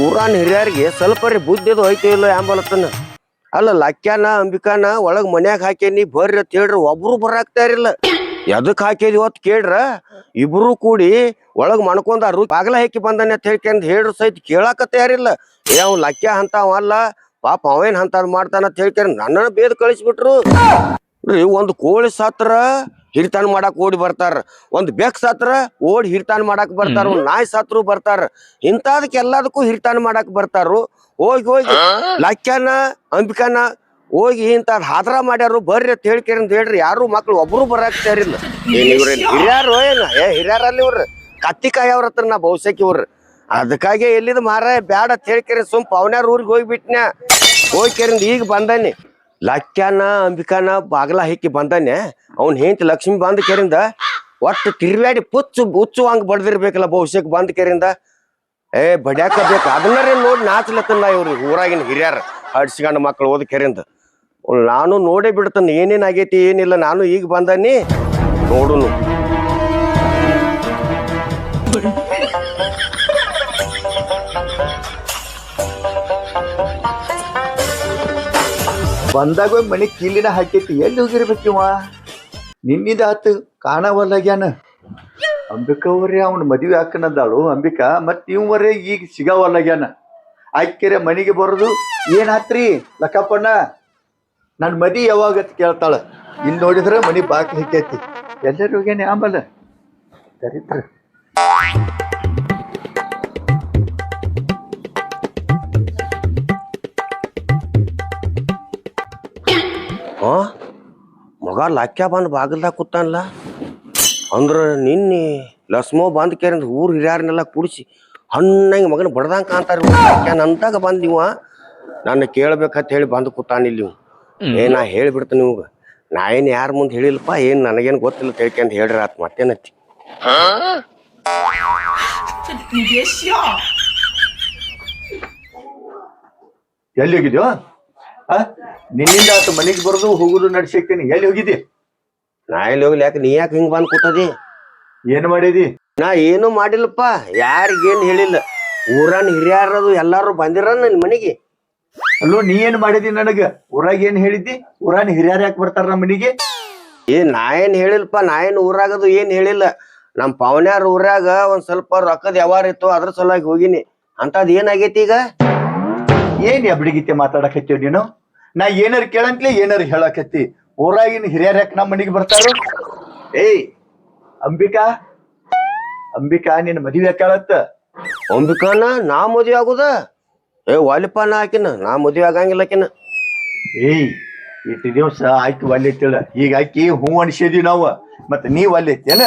ಊರಾನ್ ಹಿರಿಯರಿಗೆ ಸ್ವಲ್ಪ ರೀ ಬುದ್ಧಿದು ಹೋಯ್ತು ಇಲ್ಲ ಆಂಬಲತ್ತನ ಅಲ್ಲ ಲಕ್ಕ್ಯಾನ ಅಂಬಿಕಾನ ಒಳಗ್ ಮನ್ಯಾಗ ಹಾಕೇನಿ ಬರ್ರಿ ಅಂತ ಹೇಳ್ರಿ ಒಬ್ರು ಬರಾಕ್ತಾರಿಲ್ಲ ಎದಕ್ ಹಾಕಿದ್ ಇವತ್ತು ಕೇಳ್ರ ಇಬ್ರು ಕೂಡಿ ಒಳಗ್ ಮಣ್ಕೊಂಡಾರು ಬಾಗಲ ಹಾಕಿ ಬಂದಾನೆ ಅಂತ ಹೇಳ್ಕೊಂಡ್ ಹೇಳ್ರಿ ಸಹಿತ ಕೇಳಾಕ ತಯಾರಿಲ್ಲ ಏ ಅವ್ ಲಕ್ಕ್ಯ ಅಂತಾವ ಅಲ್ಲ ಪಾಪ ಅವೇನ್ ಅಂತದ್ ಮಾಡ್ತಾನ ಅಂತ ಹೇಳ್ಕೊಂಡ್ ನನ್ನ ಬೇದ್ ಕಳಿಸ್ಬಿಟ್ರು ರೀ ಒಂದ್ ಕೋಳಿ ಸತ್ರ ಹಿರಿತಾನ ಮಾಡಾಕ್ ಓಡಿ ಬರ್ತಾರ ಒಂದ್ ಬೆಕ್ ಸತ್ರ ಓಡಿ ಹಿರಿತಾನ ಮಾಡಾಕ್ ಬರ್ತಾರ ಒಂದ್ ನಾಯಿ ಸತ್ರು ಬರ್ತಾರ ಇಂಥದಕ್ಕೆ ಎಲ್ಲದಕ್ಕೂ ಹಿರಿತಾನ ಮಾಡಾಕ್ ಬರ್ತಾರು ಹೋಗಿ ಹೋಗಿ ಲಕ್ಕ್ಯಾನ ಅಂಬಿಕಾನ ಹೋಗಿ ಇಂಥದ್ ಹಾದ್ರ ಮಾಡ್ಯಾರು ಬರ್ರಿ ಅಂತ ಹೇಳ್ಕೇರಂತ ಹೇಳ್ರಿ ಯಾರು ಮಕ್ಳು ಒಬ್ರು ಬರಾಕ್ತಾರಿಲ್ಲ ಏನ್ ಇವ್ರೇನ್ ಹಿರಿಯಾರು ಏನ ಹಿರಿಯಾರಲ್ಲಿ ಇವ್ರ ಕತ್ತಿಕಾಯಿ ಅವ್ರ ಹತ್ರ ನಾ ಬಹುಶಃ ಇವ್ರ ಅದಕ್ಕಾಗಿ ಎಲ್ಲಿದ್ ಮಾರ ಬ್ಯಾಡ ಅಂತ ಹೇಳ್ಕೇರಿ ಪವನ್ಯಾರ ಊರಿಗೆ ಹೋಗ್ಬಿಟ್ನ್ಯಾ ಹೋಗ್ಕೇರಿಂದ ಈಗ ಬಂದಾನೆ ಲಕ್ಕ್ಯಾನ ಅಂಬಿಕಾನ ಬಾಗ್ಲ ಹಾಕಿ ಬಂದಾನೆ ಅವ್ನ ಹೆಂಡತಿ ಲಕ್ಷ್ಮಿ ಬಂದ ಕೆರಿಂದ ಒಟ್ಟು ತಿರ್ವ್ಯಾಡಿ ಹುಚ್ಚು ಹಂಗ ಬಡ್ದಿರ್ಬೇಕಲ್ಲ ಬಹುಶಃ ಬಂದ ಕೆರಿಂದ ಏ ಬಡ್ಯಾಕ ಬೇಕು ಅದನ್ನರೇ ನೋಡಿ ನಾಚ್ಲತ್ತಲ್ಲ ಇವ್ರು ಊರಾಗಿನ ಹಿರಿಯರ ಹಡ್ಸಿಗಂಡ ಮಕ್ಳು ಓದ್ ಕೆರಿಂದ ನಾನು ನೋಡೇ ಬಿಡ್ತಾನೆ ಏನೇನಾಗೈತಿ ಏನಿಲ್ಲ ನಾನು ಈಗ ಬಂದಾನಿ ನೋಡುನು ಬಂದಾಗ ಮನೆ ಕೀಲಿನ ಹಾಕೈತಿ ಎಲ್ಲಿ ಹೋಗಿರ್ಬೇಕಿವ ನಿನ್ನಿಂದ ಆತು ಕಾಣವಲ್ಲಾಗ್ಯಾನ ಅಂಬಿಕವ್ರೆ ಅವ್ನ ಮದುವೆ ಹಾಕನಂದಾಳು ಅಂಬಿಕಾ ಮತ್ ಇವ್ವರೇ ಈಗ ಸಿಗವಲ್ಲಾಗ್ಯಾನ ಆಕೆರೆ ಮನೆಗೆ ಬರೋದು ಏನಾತ್ರಿ ಲಕ್ಕಪ್ಪಣ್ಣ ನನ್ ಮದಿ ಯಾವಾಗತ್ ಕೇಳ್ತಾಳ ಇಲ್ಲಿ ನೋಡಿದ್ರೆ ಮನಿ ಬಾಕಿ ಹಾಕೈತಿ ಎಲ್ಲರೂ ಹೋಗ್ಯಾನೆ ಆಂಬಲ್ಲ ದರಿದ್ರ ಮಗ ಲಕ್ಕ್ಯ ಬಂದು ಬಾಗಿಲ್ದಾಗ ಕೂತಾನಲ್ಲ ಅಂದ್ರ ನಿನ್ನೆ ಲಸ್ಮೋ ಬಂದ್ ಕೇರಿಂದ ಊರ್ ಹಿರಿಯಾರನ್ನೆಲ್ಲ ಕುಡಿಸಿ ಹಣ್ಣಂಗೆ ಮಗನ ಬಡ್ದಂಗ ಕಾಂತಾರ ಲಕ್ಕ್ಯಾನ ಅಂತಾಗ ಬಂದಿವ ನನ್ನ ಕೇಳ್ಬೇಕಂತ ಹೇಳಿ ಬಂದು ಕೂತಾನಿಲ್ಲ ನೀವು ನಾ ಹೇಳ್ಬಿಡ್ತಾನೆ ನಿಮ್ಗ ನಾ ಏನ್ ಯಾರ ಮುಂದೆ ಹೇಳಿಲ್ಲಪ್ಪ ಏನ್ ನನಗೇನು ಗೊತ್ತಿಲ್ಲ ತಿಳ್ಕೊಂತ ಹೇಳ್ರಿ ಆತ್ ಮತ್ತೇನತ್ತಿ ಎಲ್ಲಿ ಹೋಗಿದ್ಯೋ ನಿನ್ನಿಂದ ಆತ ಮನೆಗೆ ಬರೋದು ಹೋಗುದು ನಡ್ಸಿಕ್ತೀನಿ ಎಲ್ಲಿ ಹೋಗಿದ್ದಿ ನಾ ಎಲ್ಲಿ ಹೋಗ್ಲಿ ಯಾಕೆ ನೀ ಯಾಕೆ ಹಿಂಗ್ ಬಂದ್ ಕೂತದಿ ಏನ್ ಮಾಡಿದಿ ನಾ ಏನು ಮಾಡಿಲ್ಲಪ್ಪ ಯಾರಿಗೇನ್ ಹೇಳಿಲ್ಲ ಊರನ್ ಹಿರಿಯಾರದು ಎಲ್ಲಾರು ಬಂದಿರ ನನ್ ಮನೆಗೆ ಅಲ್ಲೋ ನೀ ಏನ್ ಮಾಡಿದಿ ನನಗ ಊರಾಗ ಏನ್ ಹೇಳಿದ್ದಿ ಊರಾನ್ ಹಿರಿಯಾರ ಯಾಕೆ ಬರ್ತಾರ ನಮ್ಮ ಮನೆಗೆ ನಾ ಏನ್ ಹೇಳಿಲ್ಲಪ್ಪ ನಾ ಏನ್ ಊರಾಗದು ಏನ್ ಹೇಳಿಲ್ಲ ನಮ್ ಪವನ್ಯಾರ ಊರಾಗ ಒಂದ್ ಸ್ವಲ್ಪ ರೊಕ್ಕದ ವ್ಯವಹಾರ ಇತ್ತು ಅದ್ರ ಸಲುವಾಗಿ ಹೋಗಿನಿ ಅಂತದ್ ಏನಾಗೈತಿ ಈಗ ಏನ್ ಎಬ್ಡಿಗಿತ್ತೆ ಮಾತಾಡಕತ್ತೀವ್ ನೀನು ನಾ ಏನಾರ ಕೇಳಂತ್ಲೆ ಏನಾರ ಹೇಳಕತ್ತಿ ಊರಾಗಿನ ಹಿರಿಯರ್ ಯಾಕೆ ನಮ್ಮ ಮನೆಗೆ ಬರ್ತಾರು ಏಯ್ ಅಂಬಿಕಾ ಅಂಬಿಕಾ ನಿನ್ ಮದುವೆ ಕೇಳತ್ತ ಅಂಬಿಕಾನ ನಾ ಮದ್ವೆ ಆಗುದ ವಾಲಿಪ ನಾ ಆಕಿನ ನಾ ಮದ್ವೆ ಆಗಂಗಿಲ್ಲ ಆಕಿನ ಏಯ್ ಇಟ್ಟು ದಿವ್ಸ ಆಯ್ತು ಒಲ್ಲೆ ತಿಳ ಈಗ ಆಕಿ ಹೂ ಅನ್ಸಿದ್ವಿ ನಾವು ಮತ್ತ ನೀವ್ ಒಲ್ಲೆ ಐತೇನ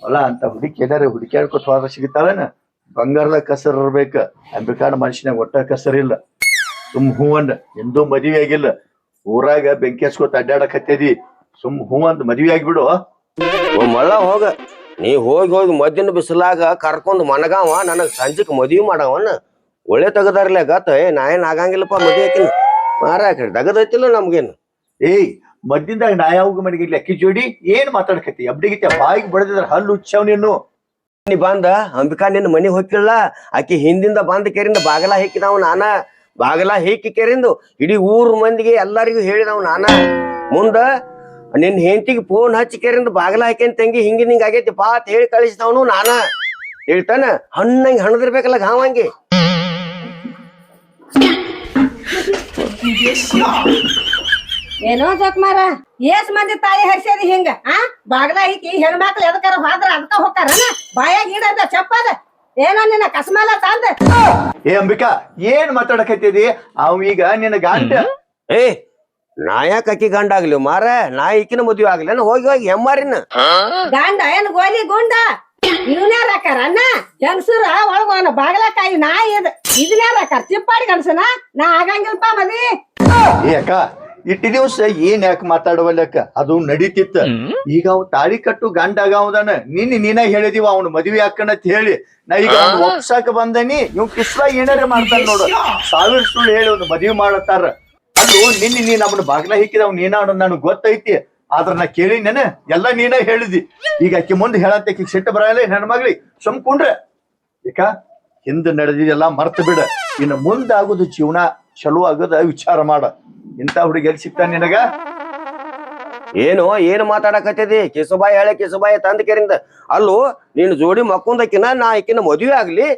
ಅಲ್ಲ ಅಂತ ಹುಡುಕಿ ಏನಾರ ಹುಡುಕ್ಯಾಡ್ಕೊತ ಹೋದ್ರ ಸಿಗುತ್ತಾಳನ ಬಂಗಾರದ ಕಸರ್ ಇರ್ಬೇಕ ಅಂಬಿಕಾನ ಮನುಷ್ಯನಾಗ ಒಟ್ಟ ಕಸರಿಲ್ಲ ಸುಮ್ ಹೂ ಅಂದ ಎಂದೂ ಮದುವೆ ಆಗಿಲ್ಲ ಊರಾಗ ಬೆಂಕಿ ಹಚ್ಕೋತ ಅಡ್ಡಾಡಕತ್ತದಿ ಸುಮ್ ಹೂ ಅಂದ್ ಮದ್ವಿ ಆಗಿಬಿಡು ಮಳ್ಳ ಹೋಗ ನೀ ಹೋಗಿ ಹೋಗಿ ಮದ್ದಿನ ಬಿಸಿಲಾಗ ಕರ್ಕೊಂಡ್ ಮನಗಾವ ನನಗ್ ಸಂಜೆಕ್ ಮದ್ವಿ ಮಾಡವನ ಒಳ್ಳೆ ತೆಗದಾರ್ಲೆ ಗತ್ತ ನಾ ಏನ್ ಆಗಂಗಿಲ್ಲಪ್ಪ ಮದ್ವಿ ಆಕಿನ ಮಾರಾಕ್ರಿ ತಗದೈತಿಲ್ಲ ನಮ್ಗೇನು ಏಯ್ ಮದ್ದಿಂದಾಗ ನಾ ಯಾವಾಗ ಮನೆಗಿರ್ಲಿ ಅಕ್ಕಿ ಜೋಡಿ ಏನ್ ಮಾತಾಡ್ಕತಿ ಅಬ್ಡಿಗಿತ್ತ ಬಾಯಿಗೆ ಬಡದಿದ್ರ ಹಲ್ಲು ಉಚ್ಚಾವ್ ನೀನು ನೀ ಬಂದ ಅಂಬಿಕಾ ನಿನ್ನ ಮನಿ ಹೋಗಿಲ್ಲ ಆಕಿ ಹಿಂದಿಂದ ಬಂದ ಕೆರಿಂದ ಬಾಗಲ ಹೇಕಿದವ್ ನಾನ ಬಾಗಲ ಹೇಕಿ ಕೆರಿಂದು ಇಡೀ ಊರ್ ಮಂದಿಗೆ ಎಲ್ಲರಿಗೂ ಹೇಳಿದವ್ ನಾನ ಮುಂದ ನಿನ್ ಹೆಂಡತಿಗೆ ಫೋನ್ ಹಚ್ಚಿ ಕೆರಿಂದ ಬಾಗಲ ಹಾಕೇನ್ ತಂಗಿ ಹಿಂಗಿನ ಹಿಂಗ ಆಗೈತಿ ಬಾ ಅಂತ ಹೇಳಿ ಕಳಿಸಿದವನು ನಾನ ಹೇಳ್ತಾನ ಹಣ್ಣಂಗೆ ಹಣದಿರ್ಬೇಕಲ್ಲ ಗಾವಂಗೆ ಏನೋ ಜೋಕ್ಮಾರ ಏಸ್ ಮಂದಿ ತಾಯಿ ಹರ್ಸ್ಯಾದಿ ಹಿಂಗ ಬಾಗ್ಲ ಐತಿ ಹೆಣ್ಮಕ್ಳು ಎದಕಾರ ಹೋದ್ರ ಅದಕ್ಕ ಹೋಗ್ತಾರನ ಬಾಯಾಗ ಇಡದ ಚಪ್ಪದ ಏನೋ ನಿನ್ನ ಕಸ್ಮಾಲ ತಂದ ಏ ಅಂಬಿಕಾ ಏನ್ ಮಾತಾಡಕತ್ತಿದಿ ಅವ್ ಈಗ ನಿನ್ನ ಗಂಡ ಏ ನಾ ಯಾಕೆ ಅಕ್ಕಿ ಗಂಡ ಆಗ್ಲಿ ಮಾರ ನಾ ಈಕಿನ ಮದ್ವೆ ಆಗ್ಲಿ ಹೋಗಿ ಹೋಗಿ ಹೆಮ್ಮಾರಿನ ಗಂಡ ಏನ್ ಗೋಲಿ ಗುಂಡ ಇವನ್ಯಾರ ಹಾಕಾರ ಅಣ್ಣ ಹೆಂಗಸರ ಒಳಗೋನ ಬಾಗಲಕಾಯಿ ನಾ ಇದನ್ಯಾರ ಹಾಕಾರ ಚಿಪ್ಪಾಡಿ ಗಂಡಸನ ನಾ ಆಗಂಗಿಲ್ಪ ಮದಿ ಏ ಅಕ್ಕ ಇಟ್ಟು ದಿವ್ಸ ಏನ್ ಯಾಕೆ ಮಾತಾಡವಲ್ಲಕ್ಕ ಅದು ನಡೀತಿತ್ತ ಈಗ ಅವ್ ತಾಳಿ ಕಟ್ಟು ಗಂಡ ಆಗವದಾನ ನೀನ ಹೇಳಿದಿವ ಅವ್ನ ಮದ್ವಿ ಹಾಕಣತ್ ಹೇಳಿ ನಾ ಈಗ ಅವ್ನ ಒಪ್ಸಾಕ ಬಂದನಿ ಇವ್ ಕಿಸ್ವ ಏನಾರ ಮಾಡ್ತಾನ ನೋಡು ಸಾವಿರ ಸುಳ್ಳು ಹೇಳಿ ಅವ್ನ ಮದ್ವಿ ಮಾಡತ್ತಾರ ಅಲ್ಲೂ ನೀ ನಮ್ಮನ್ನ ಬಾಗ್ಲ ಹಿಕ್ಕಿದವ್ ನೀನ ನನಗ್ ಗೊತ್ತೈತಿ ಆದ್ರ ನಾ ಕೇಳಿ ನೆನ ಎಲ್ಲಾ ನೀನ ಹೇಳಿದಿ ಈಗ ಆಕಿ ಮುಂದೆ ಹೇಳತ್ತೆ ಆಕಿ ಸಿಟ್ಟು ಬರಲ್ಲ ಹೆಣ್ಮಗ್ಳಿ ಸುಮ್ ಕುಂಡ್ರೆ ಯಾಕ ಹಿಂದ್ ನಡೆದಿದೆಲ್ಲ ಮರ್ತ ಬಿಡ ಇನ್ನು ಮುಂದಾಗುದು ಜೀವನ ಚಲೋ ಆಗದ ವಿಚಾರ ಮಾಡ. ಇಂಥ ಹುಡುಗಿ ಎಲ್ಲಿ ಸಿಗ್ತಾನ ನಿನಗ? ಏನು ಮಾತಾಡಕತ್ತಿದಿ? ಕಿಸುಬಾಯಿ ಹೇಳೆ ಕಿಸುಬಾಯಿ ತಂದ ಕೆರಿಂದ ಅಲ್ಲೋ ನೀನ್ ಜೋಡಿ ಮಕ್ಕೊಂದಕಿನ ನಾ ಆಕಿನ ಮದ್ವೆ ಆಗ್ಲಿ?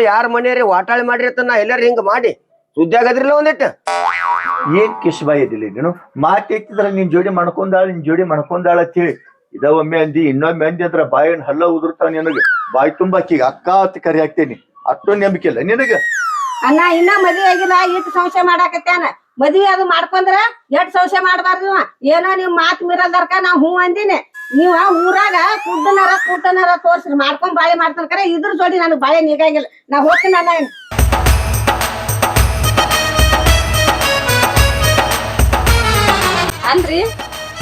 ಯಾರ ಮನೆಯರಿ ವಾಟಾಳಿ ಮಾಡಿರ್ತ ನಾ ಎಲ್ಲಾರು ಹಿಂಗ ಮಾಡಿ ಸುದ್ದಿ ಆಗದ್ರಿಲ್ಲ ಒಂದಿಟ್ಟು? ಏನ್ ಕಿಸ್ಬಾಯಿ ಇದಿಲ್ಲ ನೀನು? ಮಾತು ಎತ್ತಿದ್ರ ನಿನ್ ಜೋಡಿ ಮಾಡ್ಕೊಂಡಾಳ ಅಂತೇಳಿ ಇದ ಒಮ್ಮೆ ಅಂದಿ, ಇನ್ನೊಮ್ಮೆ ಅಂದಿ ಅಂದ್ರ ಬಾಯಿನ ಹಲ್ಲ ಉದುರ್ತಾವ ನಿನಗ. ಬಾಯಿ ತುಂಬಾ ಆಕಿಗೆ ಅಕ್ಕ ಅಂತ ಕರಿ ಹಾಕ್ತೇನಿ. ಅಷ್ಟೊಂದು ನಂಬಿಕೆ ಇಲ್ಲ ನಿನಗ? ಅಣ್ಣ ಇನ್ನ ಮದ್ವೆ ಆಗಿಲ್ಲ, ಇಟ್ಟು ಸಂಶಯ ಮಾಡಾಕತ್ಯಾನ. ಮದ್ವಿ ಅದು ಮಾಡ್ಕೊಂಡ್ರ ಎಷ್ಟ್ ಸಂಶಯ ಮಾಡ್ಬಾರ್ದು. ಏನೋ ನಿಮ್ ಮಾತ್ ಮೀರಲ್ದರ್ಕ ನಾ ಹೂ ಅಂದಿನಿ. ನೀವ ಊರಾಗ ಕೂಟನಾರ ತೋರ್ಸ್ರಿ ಮಾಡ್ಕೊಂಡ್ ಬಾಳೆ ಮಾಡ್ತಾನ ಕರೆ. ಇದ್ರ ಜೋಡಿ ನನಗ್ ಬಾಳೆ ನೀಗಾಗಿಲ್ಲ. ನಾ ಹೋಗ್ತೀನಲ್ಲ. ಅಲ್ರಿ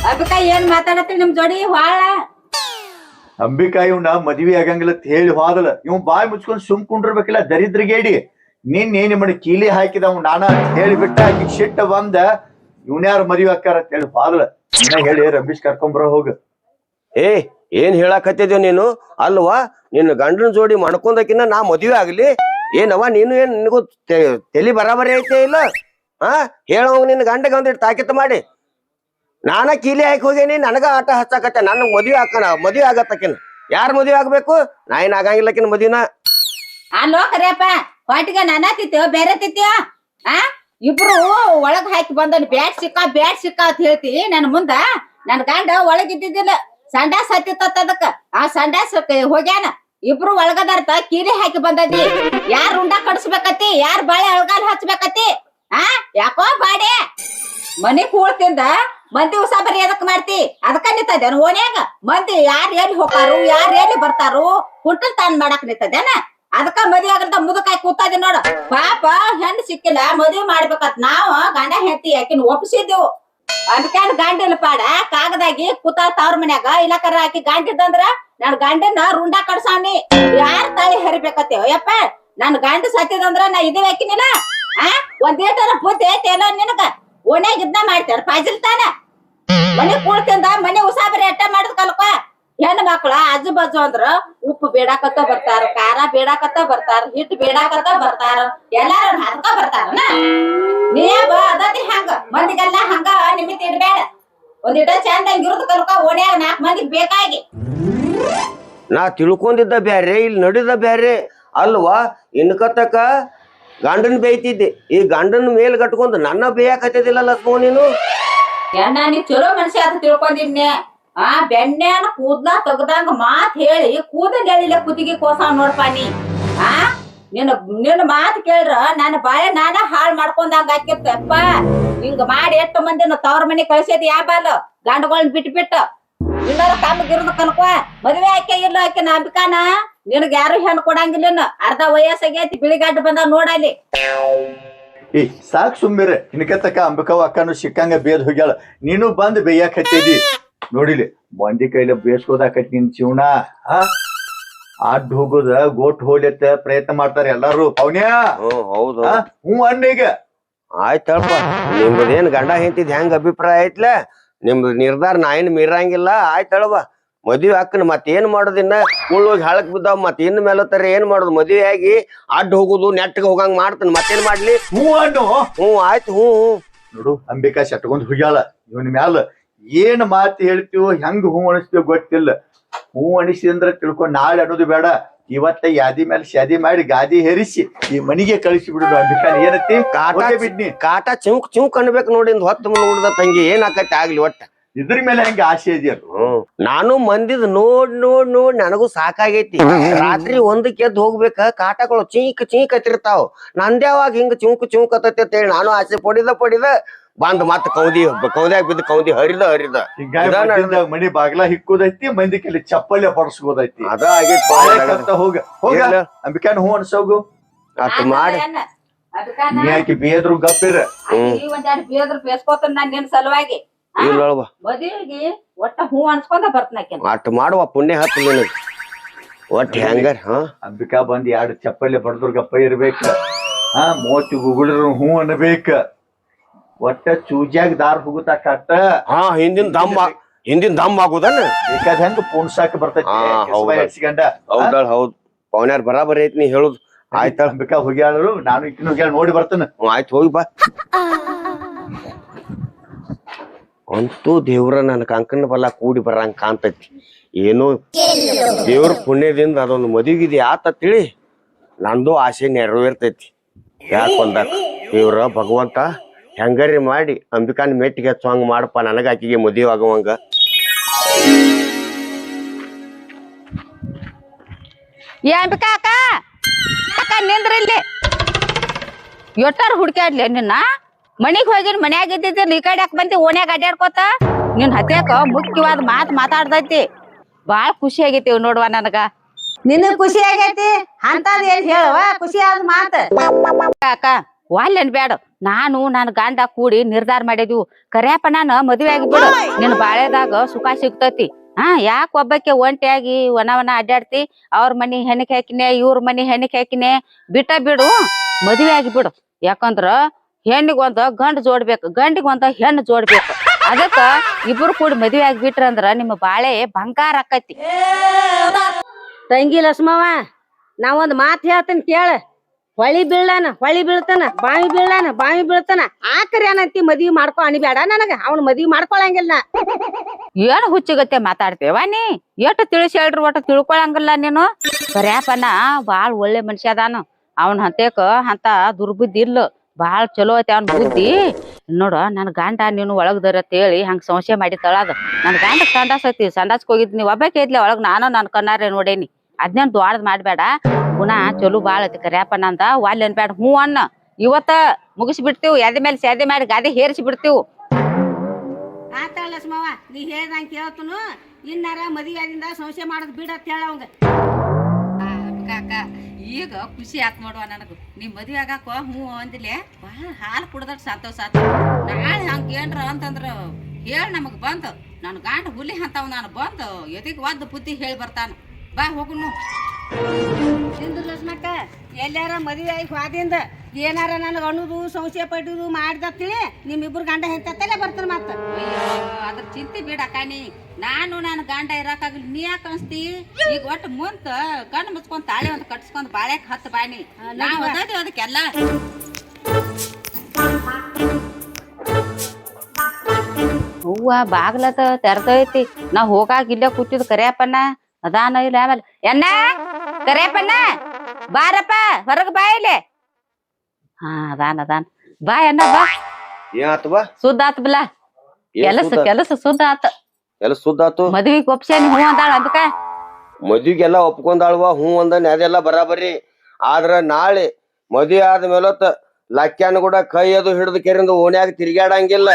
ಅಬಿಕಾ ಏನ್ ಮಾತಾಡತ್ರಿ ನಿಮ್ ಜೋಡಿ ಹಾಳ? ಅಂಬಿಕಾ ಇವ್ನ ಮದ್ವಿ ಆಗಂಗಿಲ್ಲ ಅಂತ ಹೇಳಿ ಹೋದಲ್ಲ. ಇವ್ ಬಾಯಿ ಮುಚ್ಕೊಂಡ್ ಸುಮ್ ಕುಂಡಿರ್ಬೇಕಿಲ್ಲ ದರಿದ್ರಗೇಡಿ. ನಿನ್ನೆ ಮಾಡಿ ಕೀಲಿ ಹಾಕಿದವ್ ನಾನ ಹೇಳಿಬಿಟ್ಟ. ಆಕಿ ಶಿಟ್ಟ ಬಂದ ಇವ್ನ್ಯಾರ ಮದ್ವಿ ಹಾಕಾರ ಅಂತ ಹೇಳಿ ಹೋದಲ್ಲ. ಇನ್ನ ಹೇಳಿ ರಮೇಶ್ ಕರ್ಕೊಂಬರ ಹೋಗ. ಏನ್ ಹೇಳಕತ್ತಿದ್ಯೋ ನೀನು? ಅಲ್ವಾ ನಿನ್ನ ಗಂಡನ ಜೋಡಿ ಮಾಡ್ಕೊಂಡಕಿನ್ನ ನಾ ಮದ್ವೆ ಆಗ್ಲಿ? ಏನವ ನೀನು ಏನ್ ನಿನಗೂ ತಲಿ ಬರಾಬರಿ ಐತೆ ಇಲ್ಲ? ಹೇಳೋಂಗ ನಿನ್ನ ಗಂಡಗ ಒಂದಿಟ್ಟು ತಾಕಿತ್ ಮಾಡಿ ನಾನ ಕೀಲಿ ಹಾಕಿ ಹೋಗೇನಿ. ನನಗ ಆಟ ಹಚ್ಚಾಕತ್ತೆ. ನನ್ನ ಮದ್ವೆ ಆಗತ್ತಕಿನ. ಯಾರ ಮದ್ವೆ ಆಗ್ಬೇಕು? ನಾ ಏನ್ ಆಗಂಗಿಲ್ಲಕಿನ ಮದ್ವಿನ. ಅಲ್ಲೋ ಕರಿಯಪ್ಪ, ಹೊಟ್ಟಿಗೆ ನಾನ ತಿತ್ತೇವ ಬೇರೆ ತಿತ್ತೇವ? ಇಬ್ರು ಒಳಗ್ ಹಾಕಿ ಬಂದನ್ ಬ್ಯಾಟ್ ಸಿಕ್ಕ ಅಂತ ಹೇಳ್ತಿ. ನನ್ ಮುಂದ ನನ್ ಗಂಡ ಒಳಗಿದ್ದಿದ್ದಿಲ್ಲ, ಸಂಡಾಸ್ ಹತ್ತಿತ್ತ ಅದಕ್ಕ. ಆ ಸಂಡಾಸ್ ಹೋಗ್ಯಾನ. ಇಬ್ರು ಒಳಗದಾರ್ತ ಕೀಲಿ ಹಾಕಿ ಬಂದದಿ. ಯಾರ್ ಉಂಡ ಕಡಿಸ್ಬೇಕತಿ? ಯಾರ್ ಬಾಳೆ ಅಳಗಾಲ್ ಹಚ್ಬೇಕತಿ? ಯಾಕೋ ಬಾಡೆ ಮನಿ ಕೂಳ್ತಿಂದ ಮಂದಿ ಉಸ ಬರಿ ಅದಕ್ ಮಾಡ್ತಿ? ಅದಕ್ಕ ನಿಂತದೇನ ಓನ್ಯಾಗ? ಮಂದಿ ಯಾರ್ ಎಲ್ಲಿ ಹೋಗಾರು, ಯಾರ್ ಎಲ್ಲಿ ಬರ್ತಾರು ಕುಂಟಲ್ ತಾನ್ ಮಾಡಕ್ ನಿಂತದೇನ? ಅದಕ್ಕ ಮದ್ವೆ ಆಗಂತ ಮುದಕಾಯಿ ಕೂತದಿ ನೋಡು. ಪಾಪ ಹೆಣ್ಣು ಸಿಕ್ಕಿಲ್ಲ, ಮದ್ವೆ ಮಾಡ್ಬೇಕತ್ ನಾವ್ ಗಂಡ ಹೆಂಡತಿ ಆಕಿನ ಒಪ್ಸಿದ್ದೆವು. ಅದಕ್ಕ ಗಂಡನ ಪಾಡ ಕಾಗದಾಗಿ ಕೂತ ತವ್ರ ಮನ್ಯಾಗ ಇಲ್ಲಕರ ಆಕಿ ಗಂಡಿದ್ದಂದ್ರ ನನ್ ಗಂಡನ ರುಂಡ ಕಡ್ಸಾಣಿ. ಯಾರ್ ತಾಳಿ ಹರಿಬೇಕತ್ತೇವ ಯಪ್ಪ? ನನ್ ಗಂಡ ಸತ್ತಿದಂದ್ರ ನಾ ಇದೇ ಹಾಕಿನಿಲ್ಲ. ಒಂದೇಟನ ಬುದ್ಧಿ ಐತೇನೋ ನಿನಗ? ಓಣ್ಯಾಗ ಇದ್ನ ಮಾಡ್ತಾರ ಪಾಜಿಲ್ತಾನ. ಮನೆ ಕೂಳ್ತಿಂದ ಮನೆ ಉಸಾಬರಿ ಅಟ್ಟ ಮಾಡುದ್ ಕಲ್ಕ. ಹೆಣ್ಣು ಮಕ್ಳ ಆಜು ಬಾಜು ಅಂದ್ರ ಉಪ್ಪು ಬೇಡಾಕತ್ತ ಬರ್ತಾರ, ಖಾರ ಬೇಡಾಕತ್ತ ಬರ್ತಾರ, ಹಿಟ್ಟು ಬೇಡಾಕತ್ತ ಬರ್ತಾರ, ಎಲ್ಲಾರು ಹಂಗ ಬರ್ತಾರನ? ನೀವ ಅದತಿ ಹಂಗ ಮಂದಿಗೆಲ್ಲ ಹಂಗ ನಿಮಿತ್ ಇಡ್ಬೇಡ. ಒಂದಿಟ ಚಂದ ಇರುದ್ ಕಲ್ಕ. ಓಣ್ಯಾಗ 4 ಮಂದಿ ಬೇಕಾಗಿ. ನಾ ತಿಳ್ಕೊಂಡಿದ್ದ ಬ್ಯಾರೆ, ಇಲ್ಲಿ ನಡಿದ ಬ್ಯಾರೆ ಅಲ್ವಾ? ಇನ್ಕತಕ ಗಂಡನ್ ಬೇಯ್ತಿದ್ದೆ, ಈ ಗಂಡನ ಮೇಲ್ ಕಟ್ಕೊಂಡ್ ನನ್ನ ಬೇಯಾಕತ್ತಿದಿಲ್ಲ ಲಕ್ಷ್ಮೋ ನೀನು. ನೀ ಚಲೋ ಮನುಷ್ಯ ಅಂತ ತಿಳ್ಕೊಂಡಿದ್ನೆ. ಬೆಣ್ಣೆನ ಕೂದ್ಲ ತೆಗ್ದಂಗ ಮಾತ್ ಹೇಳಿ ಕೂದಲ್ ಹೇಳಿಲ್ಲ ಕುದಿಗೆ ಕೋಸಾವ್ ನೋಡ್ಪ ನೀ. ನಿನ್ನ ಮಾತ್ ಕೇಳ್ರ ನನ್ನ ಬಾಳೆ ನಾನ ಹಾಳ್ ಮಾಡ್ಕೊಂಡಂಗ ಆಕಿರ್ತಪ್ಪ. ಹಿಂಗ ಮಾಡಿ ಎಷ್ಟು ಮಂದಿನ ತವ್ರ ಮನೆ ಕಳ್ಸೇದಿ ಯಾಬಾಲ್ ಗಂಡಗಳನ್ನ ಬಿಟ್ಟು ಇನ್ನಾರ ಕಮ್ಮಗಿರ್ದ ಕನ್ಕೋ. ಮದ್ವೆ ಆಕೆ ಇಲ್ಲ ಆಕೆ ನಂಬಿಕಾನ ನಿನಗ ಯಾರು ಹೆಣ್ಣು ಕೊಡಂಗಿಲ್ಲ. ಅರ್ಧ ವಯಸ್ಸಾಗೈತಿ, ಬಿಳಿಗಡ್ಡ ಬಂದ ನೋಡಲ್ಲಿ. ಸಾಕ್ ಸುಮ್ಮಿರ. ಇನ್ಕತಕ್ಕ ಅಂಬಿಕಾವ್ ಅಕ್ಕನು ಸಿಕ್ಕಂಗ ಬೇದ್ ಹೋಗ್ಯಾಳ. ನೀನು ಬಂದ್ ಬೇಯಕ್ ಹತ್ತಿದಿ ನೋಡಿಲಿ. ಮಂದಿ ಕೈಲ ಬೇಸ್ಕೋದಾಕೈತಿ ನಿನ್ ಜೀವನ. ಅಡ್ಡ ಹೋಗುದ ಗೋಟ್ ಹೋಗ್ಲತ್ತ ಪ್ರಯತ್ನ ಮಾಡ್ತಾರ ಎಲ್ಲಾರು. ಅವನ್ಯಾ ಹೌದು ಹ್ಞೂ ಅನ್ನೀಗ ಆಯ್ತಪ್ಪ. ನಿಮ್ದೇನ್ ಗಂಡ ಹೆಂತಿದ್ ಹೆಂಗ್ ಅಭಿಪ್ರಾಯ ಐತ್ಲ? ನಿಮ್ದು ನಿರ್ಧಾರ ನಾ ಏನ್ ಮೀರಂಗಿಲ್ಲ. ಆಯ್ತಳವ ಮದ್ವಿ ಹಾಕನ ಮತ್ತೇನ್ ಮಾಡೋದಿನ್ನ? ಉಳ್ಳೋಗಿ ಹಾಳಕ್ ಬಿದ್ದಾವ್. ಮತ್ ಇನ್ ಮೇಲತ್ತರ ಏನ್ ಮಾಡೋದು? ಮದ್ವೆ ಆಗಿ ಅಡ್ಡ ಹೋಗುದು ನೆಟ್ಟಗ ಹೋಗಂಗ್ ಮಾಡ್ತಾನ. ಮತ್ತೇನ್ ಮಾಡ್ಲಿ? ಹ್ಞೂ ಅನ್ನು. ಹ್ಞೂ ಆಯ್ತು. ಹ್ಞೂ ನೋಡು ಅಂಬಿಕಾ ಶಟ್ಕೊಂಡ್ ಹೋಗ್ಯಾಳ. ಇವನ್ ಮ್ಯಾಲ ಏನ್ ಮಾತು ಹೇಳ್ತೀವೋ ಹೆಂಗ್ ಹೂ ಅನಿಸ್ತೀವೋ ಗೊತ್ತಿಲ್ಲ. ಹೂ ಅನಿಸಿದ್ರ ತಿಳ್ಕೊಂಡ್ ನಾಳೆ ಅನ್ನೋದು ಬೇಡ. ಇವತ್ತ ಯಾದಿ ಮೇಲೆ ಶಾದಿ ಮಾಡಿ ಗಾದಿ ಹೇರಿಸಿ ಈ ಮನಿಗೆ ಕಳಿಸಿ ಬಿಡುದು. ಅಂಬಿಕಾ ಏನತ್ತಿ ಬಿಡ್ನಿ ಕಾಟ ಚಿಂಕ್ ಅನ್ಬೇಕು ನೋಡಿ. ಹೊತ್ತು ನೋಡ್ದ ತಂಗಿ ಏನ್ ಆಕತಿ ಆಗ್ಲಿ ಒಟ್ಟ. ಇದ್ರ ಮೇಲೆ ಹೆಂಗ ಆಸೆ ಇದೆಯಲ್ಲ. ನಾನು ಮಂದಿದ್ ನೋಡ್ ನನಗೂ ಸಾಕಾಗೈತಿ. ರಾತ್ರಿ 1ಕ್ಕೆ ಎದ್ದು ಹೋಗ್ಬೇಕ, ಕಾಟಗಳು ಚೀಕ್ ಹತ್ತಿರ್ತಾವ್. ನಂದ್ಯಾವಾಗ ಹಿಂಗ ಚುಂಕ್ ಹತ್ತೈತಿ ಅಂತ ಹೇಳಿ ನಾನು ಆಸೆ ಪಡಿದ ಬಂದ್ ಮತ್ ಕೌದ್ಯಾಗ ಬಿದ್ದು ಕೌದಿ ಹರಿದ ಮನಿ ಬಾಗ್ಲಾ ಹಿಕ್ಕುದೈತಿ, ಮಂದಿ ಕಲಿ ಚಪ್ಪಲೆ ಬಡಸ್ಕೋದೈತಿ. ಅದ ಆಗೈತಿ. ಹೋಗ ಅಂಬಿಕಾನ ಹೂ ಅನ್ಸೋಗು ಅತ್ ಮಾಡಿ. ನೀ ಯಾಕೆ ಬೇದ್ರು ಗಪ್ಪಿರ ಬೇದ್ರ ಬೇಸ್ಕೋತ ನಾನ್ ನಿನ್ ಸಲುವಾಗಿ ಮದುವೆಗೆ ಒಟ್ಟ ಹೂ ಅನ್ಸ್ಕೊಂಡ ಬರ್ತನಾಕೆ. ಅಟ್ ಮಾಡುವ ಪುಣ್ಯ ಹತ್ತು ನಿನಗ ಒಟ್ಟ ಹೆಂಗಾರ. ಅಂಬಿಕಾ ಬಂದ್ 2 ಚಪ್ಪಲಿ ಬಡದ್ರ ಗಪ್ಪ ಇರ್ಬೇಕ. ಮೋತಿ ಗುಗುಳ್ರ ಹೂ ಅನ್ಬೇಕ. ಒಟ್ಟ ಚೂಜಾಗ ದಾರ್ ಹೋಗುತ್ತಾ ಕಟ್ಟ. ಹಿಂದಿನ ದಮ್ ಆಗುದನ್ನ ಬೇಕಾದ ಹೆಂಗ ಪುಣ್ಸಾಕ ಬರ್ತೈತಿ. ಹೌದ್ ಪವನ್ಯಾರ ಬರಾಬರಿ ಐತಿ ನೀ ಹೇಳುದು. ಆಯ್ತಾ ಅಂಬಿಕಾ ಹೋಗ್ಯಾಳು, ನಾನು ಇಕ್ಕಿನ ಹೋಗ್ಯಾಳ, ನೋಡಿ ಬರ್ತೇನೆ. ಆಯ್ತು ಹೋಗಿ ಬಾ. ಅಂತೂ ದೇವ್ರ ನನ್ನ ಕಂಕನ ಬಲ್ಲ ಕೂಡಿ ಬರಂಗ ಕಾಣ್ತೈತಿ. ಏನೋ ದೇವ್ರ ಪುಣ್ಯದಿಂದ ಅದೊಂದು ಮದುವೆಗಿದೆ ಆತ ತಿಳಿ ನಂದು ಆಸೆ ನೆರವೇರ್ತೈತಿ. ಯಾಕೊಂದಾಕ ದೇವ್ರ ಭಗವಂತ ಹೆಂಗರಿ ಮಾಡಿ ಅಂಬಿಕಾನ್ ಮೆಟ್ಟಿಗೆ ಹಚ್ಚುವಂಗ ಮಾಡಪ್ಪ, ನನಗ ಆಕಿಗೆ ಮದುವೆ ಆಗುವಂಗ. ಏ ಅಂಬಿಕಾ ಅಕ್ಕ ಅಕ್ಕ ನಿಂದ್ರ ಇಲ್ಲಿ ಎಟ್ಟಾರ ಹುಡ್ಕ್ಯಾಡ್ಲಿ ನಿನ್ನ ಮನಿಗ್ ಹೋಗಿನ್ ಮನ್ಯಾಗ ಇದ್ದಿದ್ದಿಲ್ಲ ಈ ಕಡೆ ಯಾಕೆ ಬಂದಿ ಓನ್ಯಾಗ ಅಡ್ಯಾಡ್ಕೋತ ನಿನ್ ಹತ್ಯಾಕ ಮುಖ್ಯವಾದ ಮಾತಾಡ್ದೈತಿ. ಬಾಳ ಖುಷಿ ಆಗೈತಿ ನೋಡುವ ನನಗ. ನಿನಗ್ ಖುಷಿ ಆಗೈತಿ ಅಂತದ್ ಏನ್ ಹೇಳುವ ಖುಷಿ ಆದ ಮಾತ. ಅಕ್ಕ ವಾಲ್ಯನ್ ಬ್ಯಾಡ, ನಾನು ನನ್ನ ಗಂಡ ಕೂಡಿ ನಿರ್ಧಾರ ಮಾಡಿದ್ವು ಕರ್ಯಾಪ ನಾನು ಮದ್ವೆ ಆಗಿ ಬಿಡು, ನಿನ್ ಬಾಳೆದಾಗ ಸುಖ ಸಿಗ್ತೈತಿ. ಯಾಕ ಒಬ್ಬಕ್ಕೆ ಒಂಟಿಯಾಗಿ ವನ ಅಡ್ಡಾಡ್ತಿ, ಅವ್ರ ಮನಿ ಹೆಣ್ಣಿಗೆ ಹಾಕಿನೆ ಇವ್ರ ಮನಿ ಹೆಣ್ಣಿಗೆ ಹಾಕಿನೆ, ಬಿಟ್ಟ ಬಿಡು ಮದ್ವೆ ಆಗಿ ಬಿಡು. ಯಾಕಂದ್ರ ಹೆಣ್ಣಿಗೊಂದ ಗಂಡ ಜೋಡ್ಬೇಕು, ಗಂಡಿಗೊಂದ ಹೆಣ್ಣು ಜೋಡ್ಬೇಕು. ಅದಕ್ಕ ಇಬ್ರು ಕೂಡಿ ಮದ್ವೆ ಆಗಿ ಬಿಟ್ರಂದ್ರ ನಿಮ್ಮ ಬಾಳೆ ಬಂಗಾರ ಆಕೈತಿ. ತಂಗಿ ಲಕ್ಷ್ಮವ್ವ, ನಾವೊಂದ್ ಮಾತ್ ಹೇಳ್ತೇನೆ ಕೇಳ. ಹೊಳಿ ಬೀಳ್ತಾನ ಬಾವಿ ಬೀಳ್ತಾನ ಆಕರಿ ಏನಂತಿ ಮದ್ವಿ ಮಾಡ್ಕೊ ಅನಿಬೇಡ ನನಗ. ಅವ್ನ ಮದ್ವಿ ಮಾಡ್ಕೊಳಂಗಿಲ್ಲ. ಏನ್ ಹುಚ್ಚಿಗತ್ತೆ ಮಾತಾಡ್ತೇವ ನೀ? ಎಷ್ಟು ತಿಳಿಸಿ ಹೇಳ್ರಿ ಒಟ್ಟು ತಿಳ್ಕೊಳಂಗಿಲ್ಲ ನೀನು. ಕರ್ಯಾಪನ ಬಾಳ್ ಒಳ್ಳೆ ಮನುಷ್ಯ ಅದಾನು. ಅವನ್ ಹಂತೇಕ ಅಂತ ದುರ್ಬುದ್ಧಿ ಇಲ್ಲ, ಬಾಳ್ ಚಲೋ ಐತಿ ಅವ್ನ ಬುದ್ಧಿ. ನೋಡ ನನ್ ಗಂಡ ನೀನು ಒಳಗ್ದರ ಅಂತೇಳಿ ಹಂಗ ಸಂಶಯ ಮಾಡಿ ತಳದ. ನನ್ ಗಂಡ ಸಂಡಾಸ್ ಐತಿ, ಸಂಡಾಸ್ಗೆ ಹೋಗಿದ್ ನೀವ್ ಒಬ್ಬಕ್ಕೆ ಇದ್ಲಿ ಒಳಗ್, ನಾನು ನನ್ ಕಣ್ಣಾರೆ ನೋಡೇನಿ. ಅದ್ನೇನ್ ದ್ವಾಡದ್ ಮಾಡ್ಬೇಡ. ಪುನಃ ಚಲೋ ಬಾಳ ಐತಿ ಕರ್ಯಾಪನ ಅಂದ ವಾಲ್ ಅನ್ಬೇಡ. ಹ್ಞೂ ಅನ್ನ ಇವತ್ತ ಮುಗಿಸಿ ಬಿಡ್ತೀವ್, ಎದೆ ಮೇಲೆ ಸ್ಯಾದೆ ಮಾಡಿ ಗಾದಿ ಹೇರಿಸಿ ಬಿಡ್ತೀವ್. ಆತ ಲಕ್ಷ್ಮವ್ವ, ನೀ ಹೇಳ್ದಂಗ ಕೇಳ್ತನು. ಇನ್ನಾರ ಮದ್ವಿ ಆಗಿಂದ ಸಂಶಯ ಮಾಡೋದ್ ಬಿಡತ್ ಹೇಳ ಅವಂಗ. ಕಾಕ ಈಗ ಖುಷಿ ಆತ್ ನೋಡುವ ನನಗ. ನೀ ಮದ್ವೆ ಆಗಾಕ ಹ್ಞೂ ಅಂದಿಲೆ ಬಾಳ ಹಾಲು ಕುಡ್ದಟ್ ಸಾತವ್. ನಾಳೆ ಹಂಗ ಏನ್ರ ಅಂತಂದ್ರ ಹೇಳ್ ನಮಗ್ ಬಂದ್. ನನ್ ಗಂಡ ಹುಲಿ ಅಂತಾವ್, ನಾನು ಬಂದ್ ಎದಿಗ್ ಒದ್ದು ಬುದ್ಧಿ ಹೇಳಿ ಬರ್ತಾನ. ಬಾ ಹೋಗುನು. ಸಿಂಧು ಲಕ್ಷ್ಮಕ್ಕ, ಎಲ್ಲಾರ ಮದ್ವಿ ಆಗಿ ಹೋದಿಂದ ಏನಾರ ನನಗ ಅನ್ನೋದು ಸಂಶಯ ಪಡುದು ಮಾಡ್ದತ್ತಿಳಿ ನಿಮ್ಮಿಬ್ರು ಗಂಡ ಹೆಂತಲ್ಲೇ ಬರ್ತಾನ ಮತ್ತ. ಅಯ್ಯೋ ಅದ್ರ ಚಿಂತೆ ಬಿಡಕ್ಕ. ನಾನು ನನ್ನ ಗಂಡ ಇರಾಕಾಗಲಿ ನೀ ಯಾಕೆ ಅನ್ಸ್ತಿ? ಈಗ ಒಟ್ಟು ಮುಂತ ಕಣ್ಣು ಮುಚ್ಕೊಂಡ್ ತಾಳೆ ಒಂದು ಕಟ್ಸ್ಕೊಂಡ್ ಬಾಳೆಕ್ ಹತ್ತು ಬಾಣಿ ನಾವ್ ಓದೋದಿ ಅದಕ್ಕೆಲ್ಲ. ಹೂವ ಬಾಗ್ಲತ ತೆರೆದೈತಿ. ನಾ ಹೋಗಾಗ ಇಲ್ಲೇ ಕೂತಿದ್ ಕರ್ಯಾಪನ್ನ ಅದಾನ ಇಲ್ಲ. ಆಮೇಲೆ ಎನ್ನ ಕರ್ಯಾಪನ್ನ ಬಾರಪ್ಪ ಹೊರಗ್ ಬಾ ಇಲ್ಲಿ. ಅದಾನ ಬಾ ಎನ್ನ ಬಾ. ಏನಾತ ಬಾ? ಸುದ್ದ ಆತ್ ಬಿಲ್ಲ, ಕೆಲಸ ಸುದ್ದ ಆತ. ಎಲ್ಲ ಸುದ್ದ ಆತು. ಮದ್ವಿಗ್ ಒಪ್ಸೇನಿ ಹೂ ಅಂದಾಳ ಅದಕ್ಕ. ಮದ್ವಿಗೆಲ್ಲ ಒಪ್ಕೊಂಡಾಳ್ವ ಹ್ಞೂ ಅಂದನ್ ಅದೆಲ್ಲ ಬರಾಬರಿ. ಆದ್ರ ನಾಳೆ ಮದ್ವಿ ಆದ್ಮೇಲೆ ಲಕ್ಕ್ಯಾನ ಕೂಡ ಕೈ ಅದು ಹಿಡಿದು ಕೆರಿಂದ ಓಣ್ಯಾಗ ತಿರ್ಗ್ಯಾಡಂಗಿಲ್ಲ.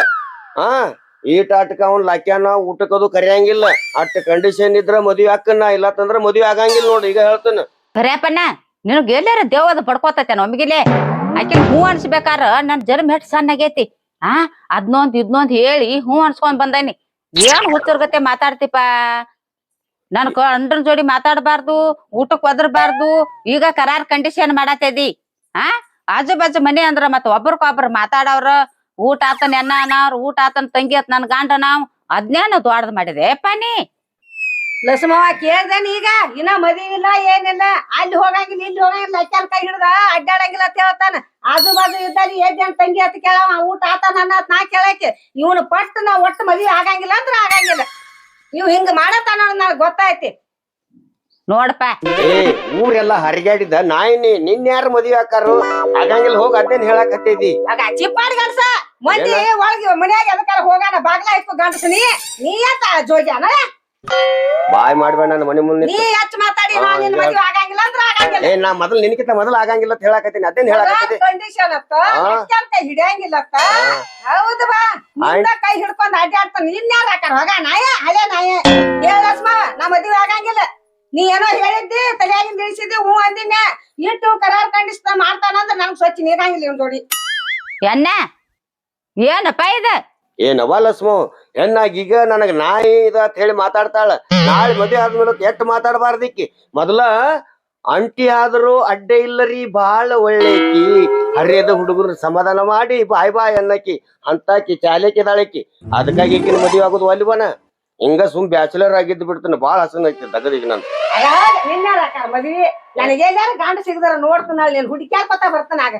ಈಟಾಟಕ ಅವ್ನ ಲಕ್ಕ್ಯಾನ ಊಟಕ್ಕದು ಕರಿಯಂಗಿಲ್ಲ. ಅಟ್ಟ ಕಂಡೀಷನ್ ಇದ್ರ ಮದ್ವಿ ಹಾಕನ್ನ, ಇಲ್ಲ ತಂದ್ರ ಮದ್ವಿ ಆಗಂಗಿಲ್ಲ ನೋಡಿ. ಈಗ ಹೇಳ್ತಾನ ಕರ್ಯಾಪನ್ನ, ನಿನಗ್ ಎಲ್ಲಾರ ದೇವದ ಬಡ್ಕೋತೇನ ಒಮ್ಮಿಗಿಲೆ. ಆಕೆ ಹೂ ಅನ್ಸ್ಬೇಕಾರ ನನ್ ಜನ್ಮ ಹೆಟ್ ಸಣ್ಣ ಆಗೈತಿ. ಅದ್ನೊಂದ್ ಇದ್ನೊಂದ್ ಹೇಳಿ ಹೂ ಅನ್ಸ್ಕೊಂಡ್ ಬಂದಾನಿ. ಏನ್ ಹುಚ್ಚರ್ಗತೆ ಮಾತಾಡ್ತಿಪ್ಪ. ನನ್ ಗಂಡನ ಜೋಡಿ ಮಾತಾಡ್ಬಾರ್ದು, ಊಟಕ್ ಒದರ್ಬಾರ್ದು. ಈಗ ಕರಾರ್ ಕಂಡೀಷನ್ ಮಾಡತ್ತೇದಿ. ಆಜು ಬಾಜು ಮನೆ ಅಂದ್ರ ಮತ್ ಒಬ್ರಕೊಬ್ರ ಮಾತಾಡವ್ರ. ಊಟ ಆತನ ಎನ್ನ ಅನಾವ್ರ, ಊಟ ಆತನ ತಂಗಿ ಆತ್ ನನ್ ಗಂಡ ನಾವ್. ಅದ್ನೇನು ದ್ವಾಡದ್ ಮಾಡಿದೆ ಪಾನಿ. ಲಕ್ಷ್ಮವ್ವ ಕೇಳ್ದೇನ್ ಈಗ ಇನ್ನ ಮದ್ವಿ ಇಲ್ಲ ಏನಿಲ್ಲ. ಅಲ್ಲಿ ಹೋಗಂಗಿಲ್ಲ ಇಲ್ಲಿ ಹೋಗಂಗಿಲ್ಲ, ಲಕ್ಕ್ಯಾನ ಕೈ ಹಿಡ್ದ ಅಡ್ಡಾಡಂಗಿಲ್ಲ ಅಂತ ಹೇಳ್ತಾನ. ಆಜು ಬಾಜು ಇದ್ದಲ್ಲಿ ಏನ್ ತಂಗಿ ಅಂತ ಕೇಳವ, ಊಟ ಆತನ ಅನ್ನತ್ ನಾ ಕೇಳಕ್ಕೆ. ಇವನು ಪಟ್ ನಾ ಒಟ್ಟು ಮದ್ವಿ ಆಗಂಗಿಲ್ಲ ಅಂದ್ರ ಆಗಂಗಿಲ್ಲ. ಇವ್ ಹಿಂಗ ಮಾಡತಾನ ನನಗ್ ಗೊತ್ತಾಯ್ತಿ. ನೋಡಪ್ಪ ಊರೆಲ್ಲ ಹರಿಗಾಡಿದ ನಾಯಿನಿ ನಿನ್ ಯಾರು ಮದ್ವಿ ಹಾಕಾರು ಆಗಂಗಿಲ್ಲ ಹೋಗ ಅದೇನ್ ಹೇಳಕತ್ತಿದಿ. ಆಗ ಚಿಪ್ಪಾಡಿ ಗಂಡಸ ಮಂದಿ ಒಳಗೆ ಮನ್ಯಾಗ ಎದಕ್ಕಾರ ಹೋಗಾನ ಬಾಗ್ಲ ಇತ್ತು ಗಂಡಸ. ನೀ ಅಂತ ಜೋಗ್ಯಾನ ಬಾಯ್ ಮಾಡ್ಬೇಡ ನನ್ನ ಮನೆ ಮುಂದೆ. ನೀ ಹೆಚ್ಚು ಮಾತಾಡಿ ನಿನ್ ಮದ್ವಿ ಆಗಂಗಿಲ್ಲ ಅಂದ್ರ ಆಗಂಗಿಲ್ಲ. ನಾ ಮೊದಲು ನಿನಕಿಂತ ಮೊದಲು ಆಗಂಗಿಲ್ಲ ಅಂತ ಹೇಳಕತ್ತೀನಿ. ಅದೇನ್ ಹೇಳಕತ್ತಿ ಕಂಡೀಷನ್ ಅತ್ತ ಕೈ ಹಿಡಿಯಂಗಿಲ್ಲ ಅತ್ತ. ಹೌದು ಬಾ, ನಿಂದ ಕೈ ಹಿಡ್ಕೊಂಡ್ ಅಡ್ಡಾಡ್ತಾನ. ಇನ್ಯಾರ ಹಾಕಾರ ಹೋಗ ನಾಯ ಹಳೆ ನಾಯ. ಹೇಳಸ್ಮ ನಾ ಮದ್ವಿ ಆಗಂಗಿಲ್ಲ. ನೀ ಏನೋ ಹೇಳಿದ್ದಿ ತಲೆಯಾಗಿಂದ ಇಳಿಸಿದ್ದಿ ಹೂ ಅಂದಿನ. ಇಟ್ಟು ಕರಾರ್ ಕಂಡೀಷನ್ ಮಾಡ್ತಾನಂದ್ರ ನನ್ಗ್ ಸ್ವಚ್ಛ ನೀರಂಗಿಲ್ಲ ಇವ್ ಜೋಡಿ. ಎನ್ನ ಏನಪ್ಪ ಇದ? ಏನವ ಲಕ್ಷ್ಮೋ ಹೆಣ್ಣಾಗೀಗ ನನಗ ನಾಯಿ ಇದ ಅಂತ ಹೇಳಿ ಮಾತಾಡ್ತಾಳ. ನಾಳೆ ಮದ್ವೆ ಆದ್ಮೇಲೆ ಎಟ್ಟು ಮಾತಾಡಬಾರ್ದಿಕ್ಕಿ. ಮೊದಲ ಅಂಟಿ ಆದ್ರೂ ಅಡ್ಡೆ ಇಲ್ಲರಿ ಬಾಳ ಒಳ್ಳೆಕಿ. ಹರಿಯದ ಹುಡುಗರು ಸಮಾಧಾನ ಮಾಡಿ ಬಾಯ್ ಬಾಯ್ ಅನ್ನಕಿ ಅಂತಾಕಿ ಚಾಲೇಕಿದಾಳಕಿ. ಅದಕ್ಕಾಗಿ ಈಕಿನ ಮದ್ವೆ ಆಗೋದು ಅಲ್ವನ. ಹಿಂಗ ಸುಮ್ ಬ್ಯಾಚುಲರ್ ಆಗಿದ್ದು ಬಿಡ್ತಾನ ಬಾಳ ಹಸನ್ ಐತಿ ತಗದೀಗ ನಾನು ನಿನ್ನೆ ಮದ್ವಿ ನನಗೆ ಎಲ್ಲಾರ ಗಂಡ ಸಿಗದಾರ ನೋಡ್ತಾನ ನೀನ್ ಹುಡುಕ್ಯಾಡ್ಕೊತ ಬರ್ತಾನ ಆಗ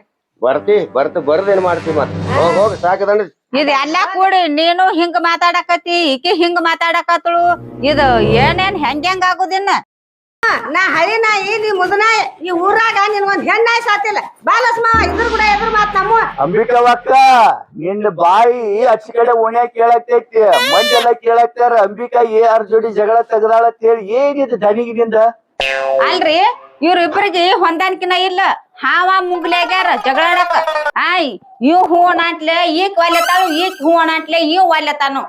ಬರ್ದೇನ್ ಮಾಡ್ತಿ ಮತ್ ಹೋಗ್ ಸಾಕದಂಡ ಇದೆಲ್ಲಾ ಕೂಡಿ ನೀನು ಹಿಂಗ್ ಮಾತಾಡಕತ್ತಿ ಈಕಿ ಹಿಂಗ್ ಮಾತಾಡಕತ್ತಳು ಇದು ಏನೇನ್ ಹೆಂಗ್ ಆಗುದಿನ್ನ ನಾ ಹಳಿ ನಾಯಿ ನೀ ಮುದನಾಯಿ ಈ ಊರಾಗ ನಿನ್ ಒಂದ್ ಹೆಣ್ಣಾಯಿ ಸಾತಿಲ್ಲ ಬಾಲಸ್ಮ ಇದ್ರ ಕೂಡ ಎದುರು ಮಾತ್ ನಮ್ಮ ಅಂಬಿಕವಕ್ಕ ನಿನ್ನ ಬಾಯಿ ಅಚ್ಚ ಕಡೆ ಓಣ್ಯಾಗ ಕೇಳತ್ತೈತಿ ಮಂದಿ ಎಲ್ಲ ಕೇಳತ್ತಾರ ಅಂಬಿಕಾ ಯಾರ ಜೋಡಿ ಜಗಳ ತೆಗದಾಳ ಅಂತ ಹೇಳಿ ಏನಿದೆ ದನಿಗಿನಿಂದ ಅಲ್ರಿ ಇವ್ರಿಬ್ರಿಗೆ ಹೊಂದಾಣಿಕೆನ ಇಲ್ಲ ಹಾವ ಮುಂಗ್ಲಾಗ್ಯಾರ ಜಗಳಾಡಕ ಆಯ್ ಇವ್ ಹೂ ಅನಾಟ್ಲೆ ಈಕ್ ಒಲ್ಲೆತಾಳು ಈಕ್ ಹೂ ಅನಾಟ್ಲೆ ಇವ್ ಒಲ್ಲೆತಾನು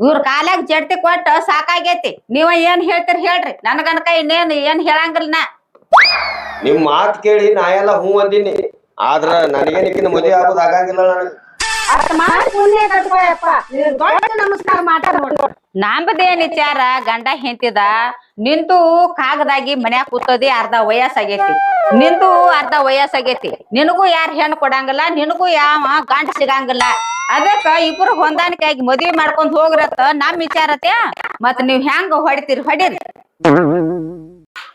ಇವ್ರ ಕಾಲಾಗ ಜಡ್ತಿ ಕೊಟ್ಟ ಸಾಕಾಗೈತಿ ನೀವ ಏನ್ ಹೇಳ್ತೀರಿ ಹೇಳ್ರಿ ನನ್ಗನಕ ಇನ್ನೇನ್ ಏನ್ ಹೇಳಂಗಿಲ್ಲ ನಾ ನಿಮ್ ಮಾತ್ ಕೇಳಿ ನಾ ಎಲ್ಲ ಹೂ ಅಂದಿನಿ ಆದ್ರ ನನಗೇನಿಕ್ಕಿನ ಮದುವೆ ಆಗೋದ್ ಆಗಂಗಿಲ್ಲ ನನಗ ಅಷ್ಟ್ ಮಾಡಿ ಪುಣ್ಯ ಕಟ್ಕೋಯಪ್ಪ ನೀನ್ ದೊಡ್ಡ ನಮಸ್ಕಾರ ಮಾಡ್ತಾರ ನೋಡು ನಂಬದೇನ್ ವಿಚಾರ ಗಂಡ ಹೆಂತಿದ ನಿಂತು ಕಾಗದಾಗಿ ಮನ್ಯಾಗ ಕೂತದಿ ಅರ್ಧ ವಯಸ್ಸಾಗೈತಿ ನಿಂದು ಅರ್ಧ ವಯಸ್ಸಾಗೈತಿ ನಿನಗೂ ಯಾರ ಹೆಣ್ಣು ಕೊಡಂಗಿಲ್ಲ ನಿನಗೂ ಯಾವ ಗಂಡ ಸಿಗಂಗಿಲ್ಲ ಅದಕ್ಕ ಇಬ್ರು ಹೊಂದಾಣಿಕೆ ಆಗಿ ಮದ್ವಿ ಮಾಡ್ಕೊಂಡ್ ಹೋಗ್ರತ್ತ ನಮ್ ವಿಚಾರತೆ ಮತ್ ನೀವ್ ಹೆಂಗ ಹೊಡಿತೀರಿ ಹೊಡೀರಿ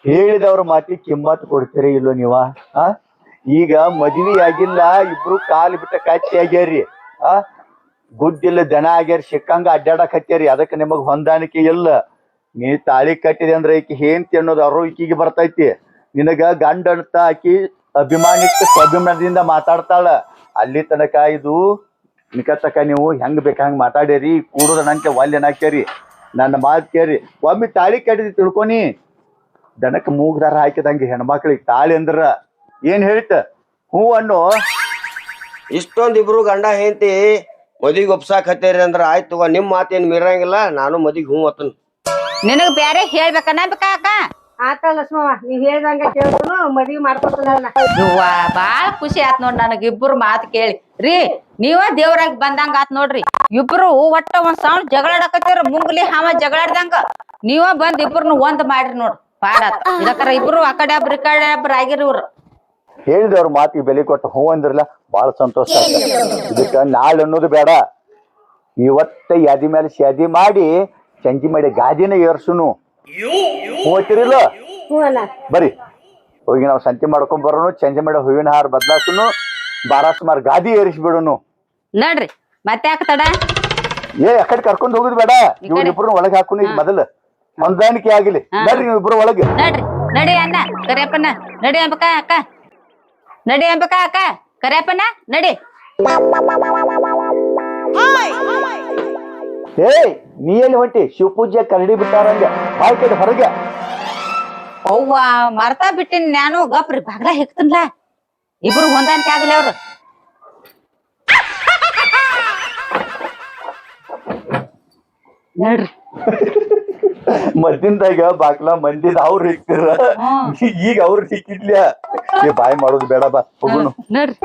ಹೇಳಿದವ್ರ ಮಾತಿ ಕಿಮ್ಮತ್ ಕೊಡ್ತೀರಿ ಇಲ್ಲೋ ನೀವ ಆ ಈಗ ಮದ್ವಿ ಆಗಿಲ್ಲ ಇಬ್ರು ಕಾಲ್ ಬಿಟ್ಟ ಕಚ್ಚಿ ಆಗ್ಯಾರಿ ಆ ಗುದ್ದಿಲ್ಲ ದನ ಆಗ್ಯಾರ ಸಿಕ್ಕಂಗ ಅಡ್ಡಾಡಕ್ ಹತ್ಯಾರಿ ಅದಕ್ಕೆ ನಿಮಗ್ ಹೊಂದಾಣಿಕೆ ಇಲ್ಲ ನೀ ತಾಳಿ ಕಟ್ಟಿದೆ ಅಂದ್ರೆ ಈಕಿ ಹೇಂತಿ ಅನ್ನೋದು ಅರು ಈಕಿಗೆ ಬರ್ತೈತಿ ನಿನಗ ಗಂಡ ಅಂತ ಆಕಿ ಅಭಿಮಾನಿಕ ಸ್ವಾಭಿಮಾನದಿಂದ ಮಾತಾಡ್ತಾಳ ಅಲ್ಲಿ ತನಕ ಇದು ನಿಕತ್ತಕ ನೀವು ಹೆಂಗ್ ಬೇಕ ಹಂಗ ಮಾತಾಡ್ಯಾರಿ ಕೂಡುದ ನಂಗೆ ಒಲ್ಲೆನ ಹಾಕ್ಯಾರಿ ನನ್ನ ಮಾತು ಕೇರಿ ಒಮ್ಮೆ ತಾಳಿ ಕಟ್ಟಿದಿ ತಿಳ್ಕೊನಿ ದನಕ್ಕೆ ಮೂಗ್ದಾರ ಹಾಕಿದಂಗೆ ಹೆಣ್ಮಕ್ಳಿಗೆ ತಾಳಿ ಅಂದ್ರ ಏನ್ ಹೇಳ್ತ ಹೂ ಅನ್ನೋ ಇಷ್ಟೊಂದ್ ಇಬ್ರು ಗಂಡ ಹೆಂಡತಿ ಮದ್ವಿಗ್ ಒಪ್ಸಾಕ್ ಹತ್ತೇರಿ ಅಂದ್ರ ಆಯ್ತು ನಿಮ್ ಮಾತೇನ್ ಮೀರಂಗಿಲ್ಲ ನಾನು ಮದ್ವಿಗ್ ಹೂ ಅತ್ತನ್ ನಿನಗ್ ಬ್ಯಾರೆ ಹೇಳ್ಬೇಕನ್ನ ಕಾಕ ಆತ ಲಕ್ಷ್ಮವ್ವ ನೀವ್ ಹೇಳ್ದಂಗ ಕೇಳ್ತನು ಮದ್ವಿ ಮಾಡ್ಕೊತಾನ ಯವ್ವ ಬಾಳ ಖುಷಿ ಆತ್ ನೋಡ್ ನನಗ್ ಇಬ್ರು ಮಾತ್ ಕೇಳಿ ರೀ ನೀವ ದೇವ್ರಾಗ ಬಂದಂಗ ಆತ್ ನೋಡ್ರಿ ಇಬ್ರು ಒಟ್ಟ ಒಂದ್ ಸೌಂಡ್ ಜಗಳಾಡಕತ್ತೀರ ಮುಂಗ್ಲಿ ಹಾವ ಜಗಳಾಡ್ದಂಗ ನೀವ ಬಂದ್ ಇಬ್ರನ್ನ ಒಂದ್ ಮಾಡ್ರಿ ನೋಡ್ ಬಾಡಾತ ಇದಕ್ಕರ ಇಬ್ರು ಆ ಕಡೆ ಒಬ್ರು ಈ ಕಡೆ ಒಬ್ರು ಆಗಿರಿ ಇವ್ರು ಹೇಳಿದವ್ರ ಮಾತಿಗೆ ಬೆಲೆ ಕೊಟ್ಟು ಹೂ ಅಂದ್ರಲ್ಲ ಬಾಳ ಸಂತೋಷ ಇದಕ್ಕ ನಾಳೆ ಅನ್ನೋದು ಬೇಡ ಇವತ್ತ ಯಾದಿ ಮೇಲೆ ಶಾದಿ ಮಾಡಿ ಸಂಜೆ ಮಾಡಿ ಗಾದಿನ ಏರ್ಸುನು ಹೋಗ್ತಿರಿಲ್ಲ ಬರೀ ಹೋಗಿ ನಾವು ಸಂತೆ ಮಾಡ್ಕೊಂಡ್ ಬರೋನು ಸಂಜೆ ಮಾಡಿ ಹೂವಿನ ಹಾರ ಬದ್ಲಾಸುನು ಬಾರ ಸುಮಾರು ಗಾದಿ ಏರಿಸ್ಬಿಡೋನು ನಡ್ರಿ ಮತ್ತೆ ಯಾಕ ತಡ ಅಕಡೆ ಕರ್ಕೊಂಡ್ ಹೋಗುದು ಬೇಡ ಇವ್ರಿಬ್ರು ಒಳಗೆ ಹಾಕುನು ಈಗ ಮೊದಲು ಹೊಂದಾಣಿಕೆ ಆಗಿಲಿ ನಡ್ರಿ ನೀವು ಇಬ್ರು ಒಳಗೆ ನಡ್ರಿ ನಡಿ ಅಣ್ಣ ಕರಿಯಪ್ಪನ ನಡಿ ಅಂಬಕ ಅಕ್ಕ ನಡಿ ಅಂಬಕ ಅಕ್ಕ ಕರಿಯಪ್ಪನ ನಡಿ ಏಯ್ ನೀ ಎಲ್ಲಿ ಹೊಂಟಿ ಶಿವಪೂಜೆ ಕರಡಿ ಬಿಟ್ಟಾರಂಗ ಬಾಯ್ ಕಡೆ ಹೊರಗೆ ಅವ್ವ ಮರ್ತಾ ಬಿಟ್ಟಿನಿ ನಾನು ಗಪ್ರಿ ಬಾಗ್ಲ ಹೆಕ್ತನ್ಲ ಇಬ್ರು ಹೊಂದಾಣಿಕೆ ಆಗಲಿ ಅವ್ರು ನೋಡ್ರಿ ಮದ್ದಿಂದಾಗ ಬಾಗ್ಲ ಮಂದಿದ ಅವ್ರು ಹಿಕ್ತಾರ ಈಗ ಅವ್ರು ಹಿಕ್ಕಿದ್ಲ್ಯಾ ಬಾಯ್ ಮಾಡೋದು ಬೇಡ ಬಾ ಹೋಗುನು ನೋಡ್ರಿ